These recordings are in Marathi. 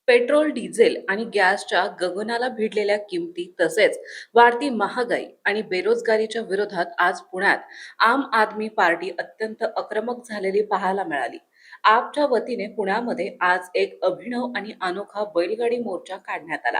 पेट्रोल, डिझेल आणि गॅसच्या गगनाला भिडलेल्या किमती तसेच वाढती महागाई आणि बेरोजगारीच्या विरोधात आज पुण्यात आम आदमी पार्टी अत्यंत आक्रमक झालेली पाहायला मिळाली. आपच्या वतीने पुण्यामध्ये आज एक अभिनव आणि अनोखा बैलगाडी मोर्चा काढण्यात आला.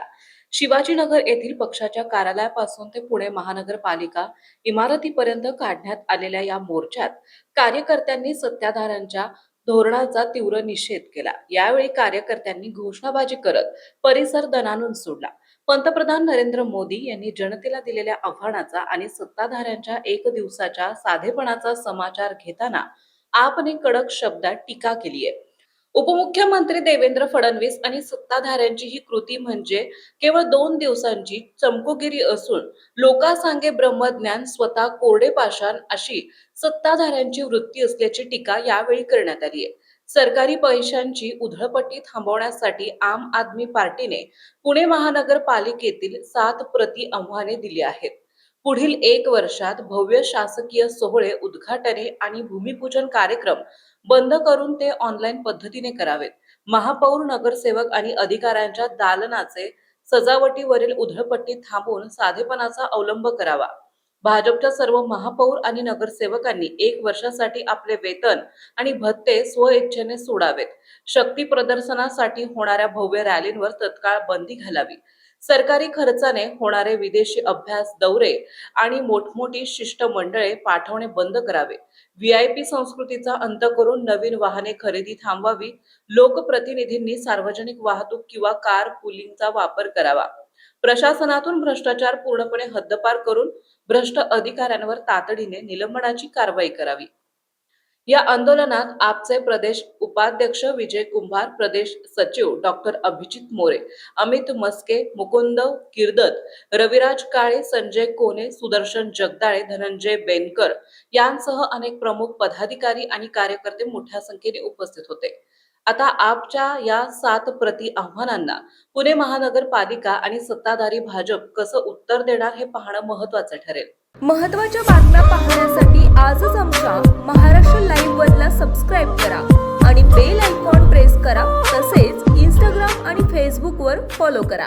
शिवाजीनगर येथील पक्षाच्या कार्यालयापासून ते पुणे महानगरपालिका इमारतीपर्यंत काढण्यात आलेल्या या मोर्चात कार्यकर्त्यांनी सत्ताधाऱ्यांच्या धोरणाचा तीव्र निषेध केला. यावेळी कार्यकर्त्यांनी घोषणाबाजी करत परिसर दणाणून सोडला. पंतप्रधान नरेंद्र मोदी यांनी जनतेला दिलेल्या आव्हानाचा आणि सत्ताधाऱ्यांच्या एक दिवसाच्या साधेपणाचा समाचार घेताना आपने कडक शब्दात टीका केली आहे. उपमुख्यमंत्री देवेंद्र फडणवीस आणि सत्ताधाऱ्यांची ही कृती म्हणजे केवळ 2 दिवसांची चमकोगिरी असून लोकांसांगे ब्रह्मज्ञान स्वतः कोरडे पाषाण अशी सत्ताधाऱ्यांची वृत्ती असल्याची टीका यावेळी करण्यात आली आहे. सरकारी पैशांची उधळपट्टी थांबवण्यासाठी आम आदमी पार्टीने पुणे महानगरपालिकेतील 7 प्रति आव्हाने दिली आहेत. पुढील 1 वर्षात भव्य शासकीय सोहळे, उद्घाटने आणि भूमिपूजन कार्यक्रम बंद करून ते ऑनलाईन पद्धतीने करावेत. महापौर, नगरसेवक आणि अधिकाऱ्यांच्या दालनाचे सजावटीवरील उधळपट्टी थांबवून साधेपणाचा अवलंब करावा. भाजपच्या सर्व महापौर आणि नगरसेवकांनी 1 वर्षासाठी आपले वेतन आणि भत्ते स्वइच्छेने सोडावेत. शक्ती प्रदर्शनासाठी होणाऱ्या भव्य रॅलींवर तत्काळ बंदी घालावी. सरकारी खर्चाने होणारे विदेशी अभ्यास दौरे आणि मोठमोठी शिष्टमंडळे पाठवणे बंद करावे. व्हीआयपी संस्कृतीचा अंत करून नवीन वाहने खरेदी थांबवावी. लोकप्रतिनिधींनी सार्वजनिक वाहतूक किंवा कार पुलिंगचा वापर करावा. प्रशासनातून भ्रष्टाचार पूर्णपणे हद्दपार करून भ्रष्ट अधिकाऱ्यांवर तातडीने निलंबनाची कारवाई करावी. या आंदोलनात आपचे प्रदेश उपाध्यक्ष विजय कुंभार, प्रदेश सचिव डॉक्टर अभिजित मोरे, अमित मस्के, मुकुंद किर्दत, रविराज काळे, संजय कोने, सुदर्शन जगदाळे, धनंजय बेनकर यांसह अनेक प्रमुख पदाधिकारी आणि कार्यकर्ते मोठ्या संख्येने उपस्थित होते. आता आपच्या या 7 प्रति आव्हानांना पुणे महानगरपालिका आणि सत्ताधारी भाजप कसं उत्तर देणार हे पाहणं महत्त्वाचं ठरेल. महत्त्वाच्या बातम्या पाहण्यासाठी आजच आमच्या महाराष्ट्र लाईव्ह वरला सबस्क्राईब करा आणि बेल आयकॉन प्रेस करा. तसेच इंस्टाग्राम आणि फेसबुकवर फॉलो करा.